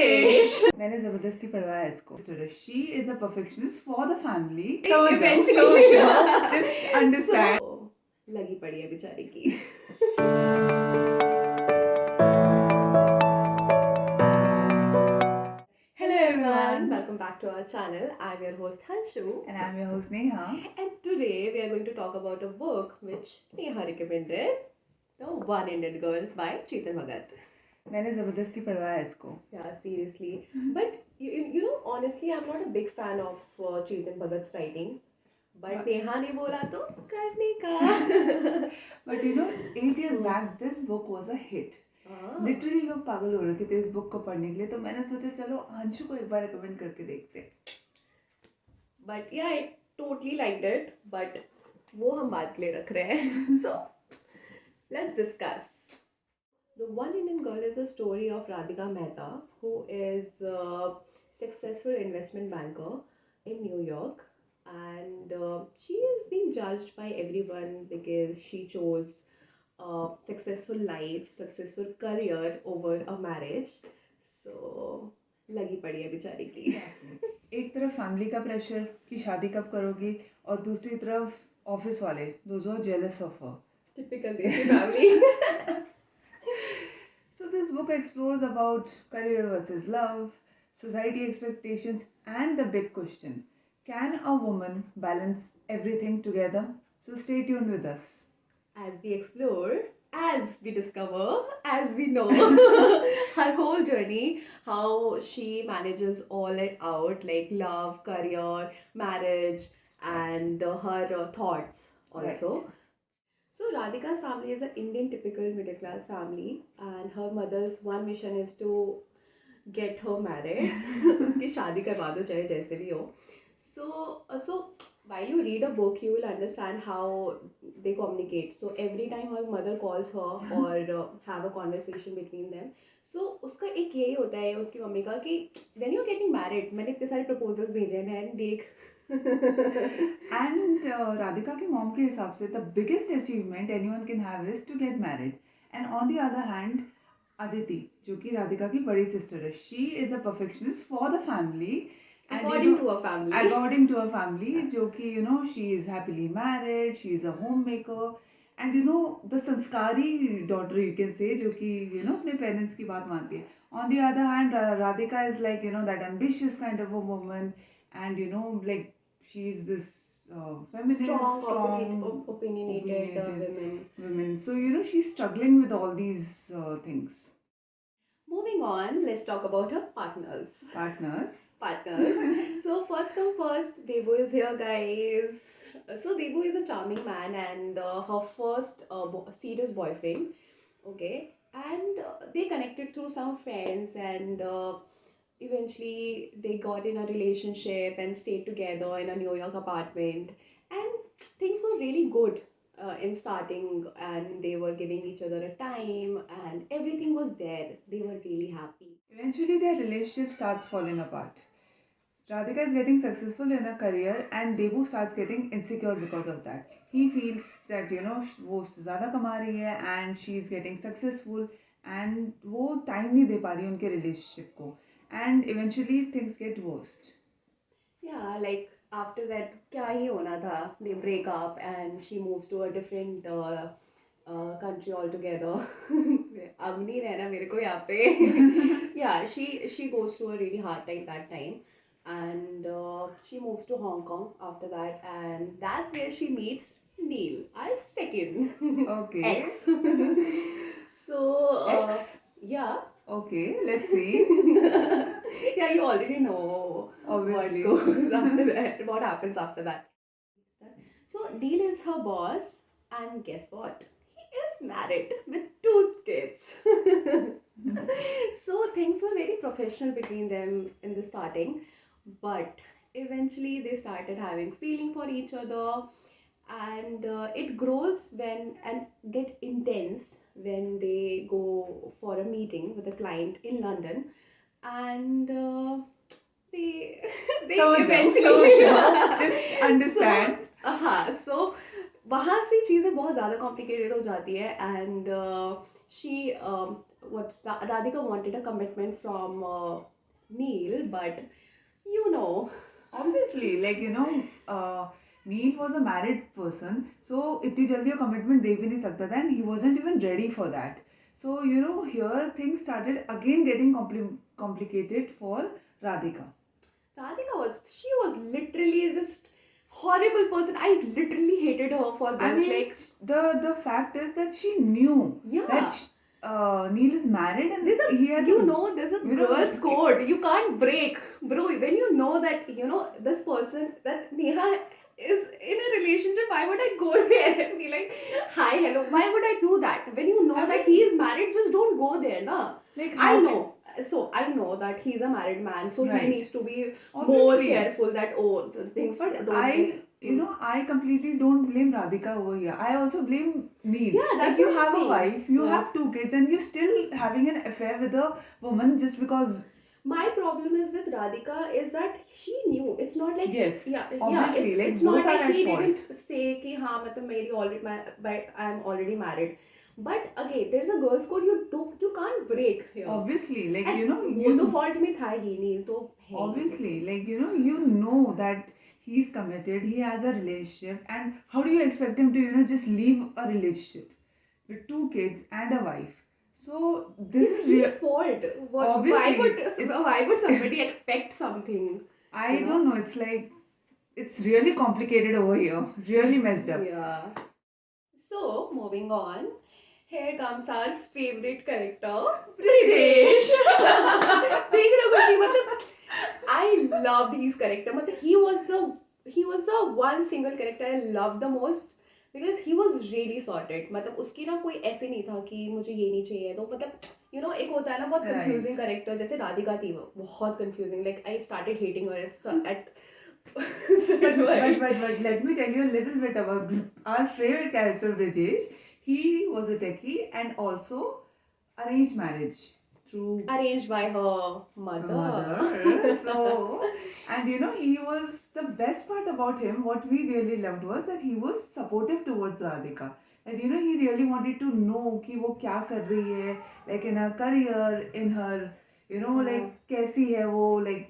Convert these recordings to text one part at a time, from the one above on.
English. मैंने जबरदस्ती पढ़वाया इसको. She is a perfectionist for the family. Eventually. Just understand. So, लगी पड़ी है बेचारी की. Hello everyone, welcome back to our channel. I'm your host Hanshu. And I'm your host Neha. And today we are going to talk about a book which Neha recommended, The One Indian Girl by Chetan Bhagat. मैंने जबरदस्ती पढ़वाया इसको. Yeah, seriously. But you know, honestly, I'm not a big fan of Chetan Bhagat's writing. But Neha ने बोला तो करने का. But you know, 8 years back, this book was a hit. Literally लोग पागल हो रखे थे इस बुक को पढ़ने के लिए, तो मैंने सोचा चलो अंशु को एक बार रिकमेंड करके देखते हैं. But yeah, I totally liked it. But वो हम बात के लिए रख रहे हैं. So let's discuss. The One Indian Girl is a story of Radhika Mehta, who is a successful investment banker in New York, and she is being judged by everyone because she chose a successful life, successful career over a marriage. So लगी पड़ी है बेचारी की. एक तरफ family का pressure कि शादी कब करोगी, और दूसरी तरफ ऑफिस वाले, those who are jealous of her. Typical Desi family. So this book explores about career versus love, society expectations, and the big question: can a woman balance everything together? So stay tuned with us. As we explore, as we discover, as we know her whole journey, how she manages all it out, like love, career, marriage, and her thoughts also. Right. So Radhika's family is an Indian typical middle class family, and her mother's one mission is to get her married. उसकी शादी करवा दो चाहे जैसे भी हो. So while you read a book, you will understand how they communicate. So every time her mother calls her or have a conversation between them, so उसका एक यही होता है उसकी मम्मी का कि when you're getting married, मैंने इतने सारे proposals भेजे हैं बहन देख. And Radhika की mom के हिसाब से the biggest achievement anyone can have is to get married. And on the other hand, Aditi, जो कि राधिका की बड़ी sister है, she is a perfectionist for the family. According to a family. According to a family, जो कि you know she is happily married, she is a homemaker, and you know the संस्कारी daughter you can say, जो कि you know अपने parents की बात मानती है. On the other hand, Radhika is like you know that ambitious kind of a woman, and you know like she is this feminist, strong, opinionated women. So you know she's struggling with all these things. Moving on, let's talk about her partners. Partners. So first come first, Devu is here, guys. So Devu is a charming man and her first serious boyfriend. Okay, and they connected through some friends, and eventually they got in a relationship and stayed together in a New York apartment, and things were really good. In starting, and they were giving each other a time, and everything was there. They were really happy. Eventually, their relationship starts falling apart. Radhika is getting successful in her career, and Devu starts getting insecure because of that. He feels that you know वो ज़्यादा कमा रही है, and she is getting successful, and वो time नहीं दे पा रही उनके relationship को, and eventually things get worst. Yeah, like after that, क्या ही होना था? They break up and she moves to a different country altogether. अब नहीं रहना मेरे को यहाँ पे. Yeah, she goes through a really hard time that time, and she moves to Hong Kong after that, and that's where she meets Neil, our second Okay. ex. So Ex? yeah. Okay, let's see. Yeah, you already know Obviously. what goes after that, what happens after that. So Neil is her boss, and guess what? He is married with 2 kids. So things were very professional between them in the starting, but eventually they started having feeling for each other, and it grows when and get intense when they go for a meeting with a client in London, and they eventually just understand. So वहाँ से चीज़ें बहुत ज़्यादा complicated हो जाती है, and she Radhika wanted a commitment from Neil, but you know, Obviously, Neil was a married person, so इतनी जल्दी a commitment दे भी नहीं सकता था, and he wasn't even ready for that. So here things started again getting complicated for Radhika. She was literally just horrible person. I literally hated her for this. I mean, like, the fact is that she knew Yeah. that Neil is married and there's a he has there's a you know, girl's code you can't break, bro. When you know that this person, that Neha is in a relationship, why would I go there and be like, hi, hello? Why would I do that? When you know I that mean- he is married, just don't go there, na. like I how know. So I know that he's a married man, so Right. he needs to be more Obviously. careful that things But don't go. I completely don't blame Radhika over here. I also blame Neil. Yeah, that's like you what I'm have a saying. wife, you Yeah. have 2 kids, and you're still having an affair with a woman just because. My problem is with Radhika is that she knew. It's not like Yes, obviously, like, it's not both are like at he fault. didn't say कि हाँ मतलब मेरी already but I'm already married. But again, there's a girl's code you can't break here. Obviously, like And वो you तो fault में था ही नहीं तो है ही। obviously, like you know that he's committed, he has a relationship, and how do you expect him to just leave a relationship with 2 kids and a wife? So this It's is real. his fault. Obviously, Why would somebody expect something? I don't know. It's like it's really complicated over here. Really messed up. Yeah. So, moving on. Here comes our favorite character, Brijesh. देख रहे हो खुशी, मतलब I loved his character. मतलब he was the one single character I loved the most because he was really sorted. मतलब उसकी ना कोई ऐसे नहीं था कि मुझे ये नहीं चाहिए, तो मतलब एक होता है ना बहुत Right. confusing character, जैसे राधिका थी वो बहुत confusing. Like I started hating her at But let me tell you a little bit about our favorite character, Brijesh. He was a techie and also arranged marriage through arranged by her mother. mother. So, and he was the best part about him. What we really loved was that he was supportive towards Radhika. And he really wanted to know कि वो क्या कर रही है, like in her career, in her, like कैसी है वो, like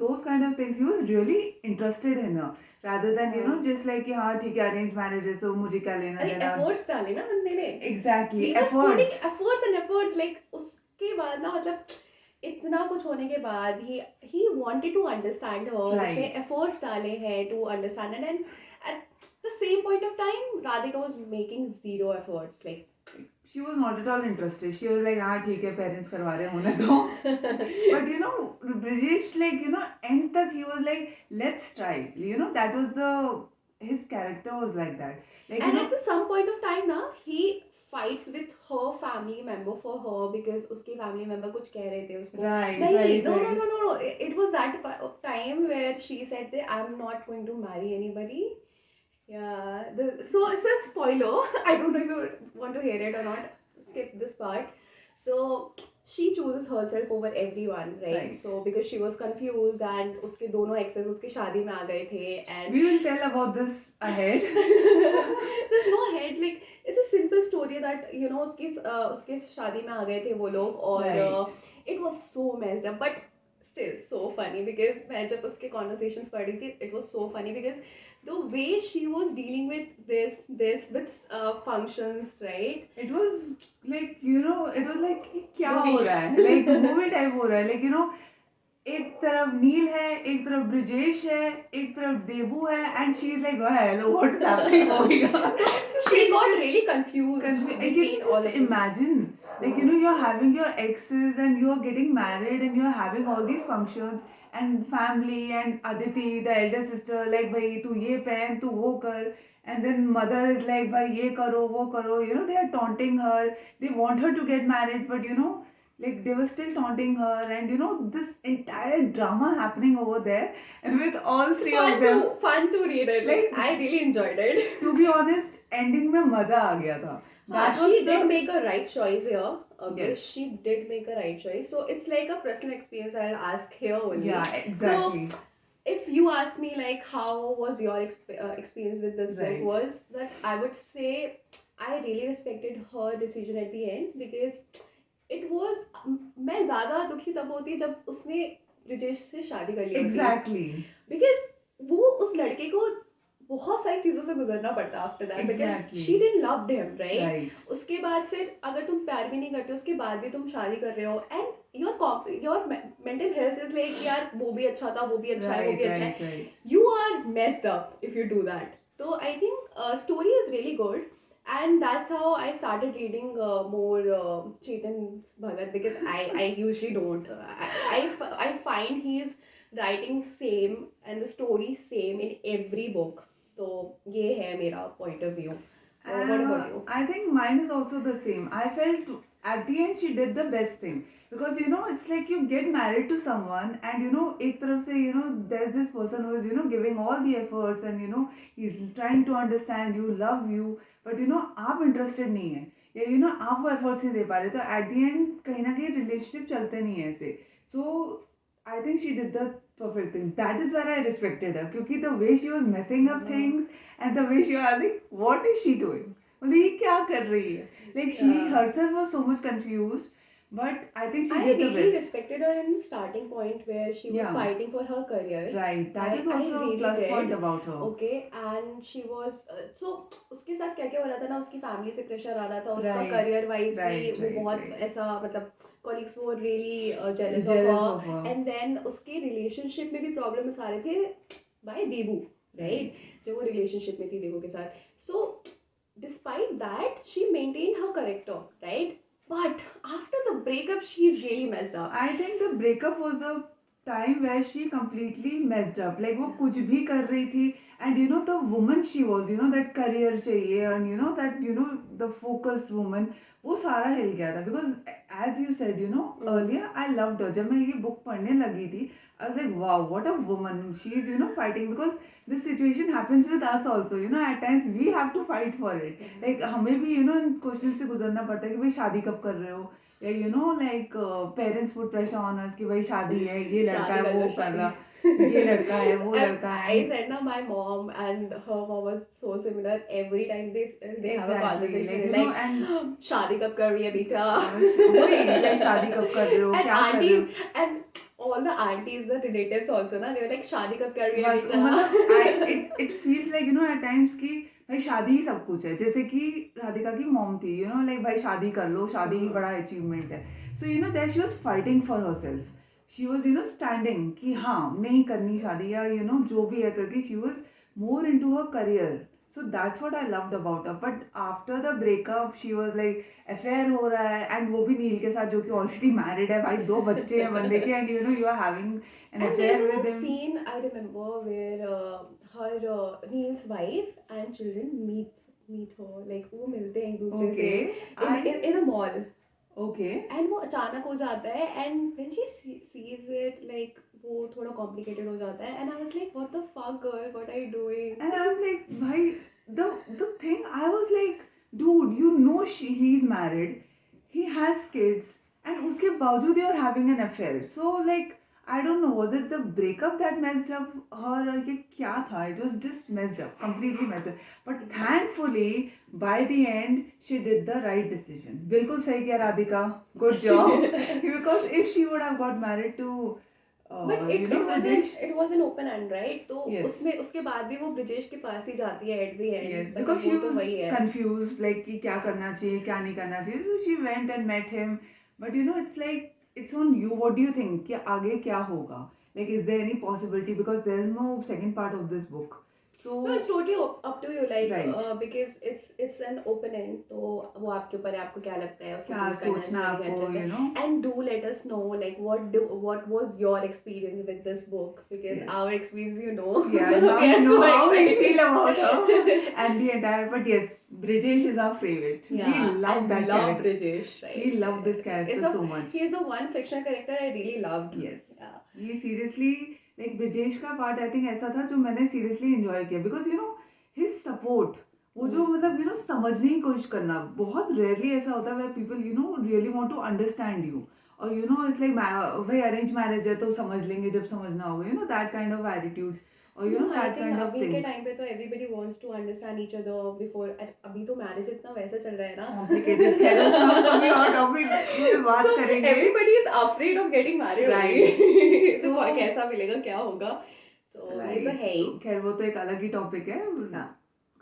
those kind of things. He was really interested in her rather than just like कि हाँ ठीक है arranged marriage है, so मुझे क्या लेना अरे देना. efforts डाले ना बंदे ने. Exactly, He was putting efforts. efforts like उसके बाद ना मतलब इतना कुछ होने के बाद he wanted to understand her. Right. उसने efforts डाले हैं to understand her, and at the same point of time Radhika was making zero efforts. Like She was not at all interested. She was like, हाँ ठीक है parents करवा रहे होने दो. But Brijesh, like end तक he was like, let's try. That was his character was like that. Like and at some point of time ना he fights with her family member for her because उसके family member कुछ कह रहे थे उसको. Right, नहीं, right, no, right. no. It was that time where she said that I'm not going to marry anybody. Yeah. So it's a spoiler. I don't know if you want to hear it or not. Skip this part. So she chooses herself over everyone, right? So because she was confused and उसके दोनों exes उसके शादी में आ गए थे, and we will tell about this ahead. there's no head. Like it's a simple story that उसके शादी में आ गए थे वो लोग और Right. it was so messed up, but still so funny because मैं जब उसके conversations पढ़ रही थी, it was so funny because the way she was dealing with this with functions, right? It was like it was like कि क्या हो रहा है, like movie type हो रहा है, like एक तरफ नील है, एक तरफ ब्रिजेश है, एक तरफ देबू है, and she is like, oh hello, what is happening over here? She got really confused. I can between all just of them. imagine, like you're having your exes and you're getting married and you're having all these functions and family and Aditi, the elder sister, like भाई तू ये पहन, तू वो कर, and then mother is like भाई ये करो, वो करो. They are taunting her. They want her to get married, but like they were still taunting her, and this entire drama happening over there, and with all three of them. Fun to read it. Like I really enjoyed it. To be honest, ending में मजा आ गया था. She did make a right choice here. Okay, Yes. she did make a right choice. So it's like a personal experience I'll ask here only. Yeah, exactly. So if you ask me like how was your experience with this book, Right. was that I would say I really respected her decision at the end because it was मैं ज़्यादा दुखी तब होती जब उसने ब्रिजेश से शादी कर ली होती Exactly. because वो उस लड़के को बहुत सारी चीज़ों से गुजरना पड़ता after that because Exactly. She didn't love him right Right. उसके बाद फिर अगर तुम प्यार भी नहीं करते उसके बाद भी तुम शादी कर रहे हो and your mental health is like यार वो भी अच्छा था वो भी अच्छा है वो Right, भी अच्छा right, है right. you are messed up if you do that. So I think story is really good, and that's how I started reading more Chetan Bhagat because I usually don't. I find he's writing same and the story same in every book. So ये है मेरा point of view. What about you? I think mine is also the same. I felt at the end she did the best thing because it's like you get married to someone and एक तरफ से there's this person who is giving all the efforts and he's trying to understand you, love you, but आप interested नहीं है या आप वो efforts नहीं दे पा रहे तो at the end कहीं ना कहीं relationship चलते नहीं है ऐसे. So I think she did the perfect thing. That is where I respected her. क्योंकि the way she was messing up things and the way she was like, what is she doing? मतलब ये क्या कर रही है? Like she herself was so much confused, but I think she I did the really best. respected her in the starting point where she was Yeah. fighting for her career. Right. That is I also a really plus did. point about her. Okay, and she was so उसके साथ क्या क्या हो रहा था ना उसकी family से प्रेशर आ रहा था उसका Right. करियर वाइज भी Right, वो right, बहुत right. ऐसा मतलब colleagues were really jealous Jealous of of her. her and then उसके relationship में भी problems आ रहे थे by देबू right जब वो relationship में थी देबू के साथ so despite that she maintained her character right but after the breakup she really messed up. I think the breakup was a time where she completely messed up. Like वो कुछ भी कर रही थी and the woman she was, that career चाहिए and that the focused woman वो सारा हिल गया था because as you said earlier I loved her. जब मैं ये book पढ़ने लगी थी I was like wow what a woman she is fighting because this situation happens with us also at times we have to fight for it like हमें भी इन question से गुजरना पड़ता है कि भाई शादी कब कर रहे हो या like parents put pressure on us कि भाई शादी है ये लड़का है वो कर रहा ये लड़का है वो लड़का है. I said ना my mom and her mom was so similar every time they have a conversation like and शादी कब कर रही है बेटा वही like शादी कब कर रहे हो and क्या कर रहे हो aunties and all the aunties the relatives also ना they were like शादी कब कर रही है बस बेटा मतलब it feels like at times कि भाई शादी ही सब कुछ है जैसे कि राधिका की मॉम थी like भाई शादी कर लो शादी ही बड़ा अचीवमेंट है so there she was fighting for herself she was standing कि हाँ नहीं करनी शादी या जो भी है करके she was more into her career so that's what I loved about her but after the breakup she was like affair हो रहा है and वो भी नील के साथ जो कि already married है भाई 2 बच्चे हैं बंदे के and you are having an and affair there's with one him scene I remember where her Neil's wife and children meet her like वो मिलते हैं एक दूसरे से okay in a mall okay and वो अचानक हो जाता है and when she sees it like वो थोड़ा complicated हो जाता है and I was like what the fuck girl what are you doing and I'm like bhai the thing I was like dude he's married he has kids and उसके बावजूद you are having an affair so like I don't know was it the breakup that messed up her or ये क्या था it was just messed up completely messed up but thankfully by the end she did the right decision बिल्कुल सही किया Radhika good job because if she would have got married to but Brijesh it was an open end right तो Yes. उसमें उसके बाद भी वो ब्रिजेश के पास ही जाती है at the end yes मतलब because she वो तो was वही है confused like कि क्या करना चाहिए क्या नहीं करना चाहिए so she went and met him but it's like it's on you what do you think कि आगे क्या होगा like is there any possibility because there is no second part of this book so no it's totally up to you like Right. because it's an open end तो वो आपके ऊपर है आपको क्या लगता है उसको क्या choose करना है, सोचना नहीं आपको करना है। and do let us know like what was your experience with this book because Yes. our experience yeah now we you are know so how we excited. feel about her and the entire but yes Brijesh is our favorite Yeah, we love I that love character Brijesh, right? we love this character so much He is the one fictional character I really loved. yes Yeah. ये seriously like Brijesh का part I think ऐसा था जो मैंने seriously enjoy किया because his support वो जो मतलब समझने की कोशिश करना बहुत रेयरली ऐसा होता है where people really want to understand you और इट्स लाइक भाई अरेंज मैरिज है तो समझ लेंगे जब समझना होगा that kind of attitude or you know I that think kind of अभी के thing. टाइम पे तो everybody wants to understand each other before. अभी तो marriage इतना वैसा चल रहा है ना. Complicated. खैर उसमें हम कभी और टॉपिक में बात So करेंगे. everybody is afraid of getting married Right. only. तो So- कैसा मिलेगा क्या होगा. तो ये तो है ही. खैर वो तो एक अलग ही टॉपिक है. हाँ.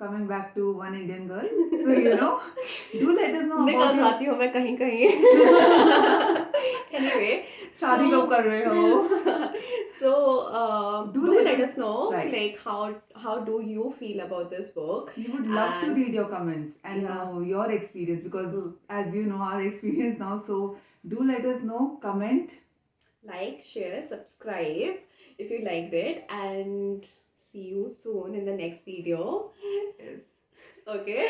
Coming back to One Indian Girl, so you know, do let us know निकल about your जाती हूँ मैं कहीं कहीं. Anyway, शादी so- कब कर रहे हो? So Do do let let us- us know right. like how do you feel about this book. We would love to And- read your comments and Yeah. know your experience because, Hmm. as you know, our experience now. So do let us know. Comment. Like, share, subscribe if you liked it, and see you soon in the next video. Okay.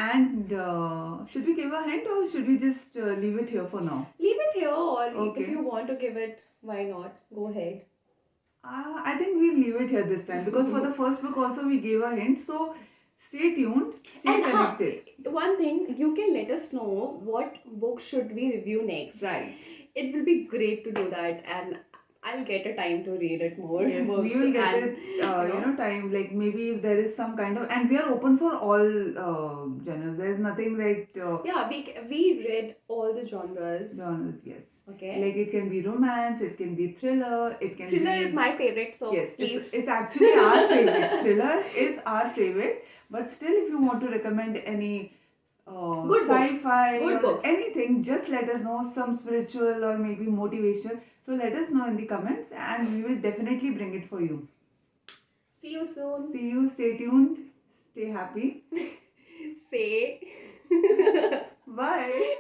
And should we give a hint or should we just leave it here for now? Leave it here, or Okay. if you want to give it, why not? Go ahead. I think we'll leave it here this time because for the first book also we gave a hint. So stay tuned, stay And, connected. One thing, you can let us know what book should we review next. Right. It will be great to do that, and I'll get a time to read it more. Yes, books we will get and, it. You know, time like maybe if there is some kind of, and we are open for all genres. There is nothing right. Yeah, we read all the genres. Genres, yes. Okay. Like it can be romance, it can be thriller, it can Thriller be. is my favorite, so Yes, please. it's actually our favorite. Thriller is our favorite, but still, if you want to recommend any Good books. sci-fi Good or books. anything, just let us know. Some spiritual or maybe motivational. So let us know in the comments, and we will definitely bring it for you. See you soon. See you. Stay tuned. Stay happy. Say. Bye.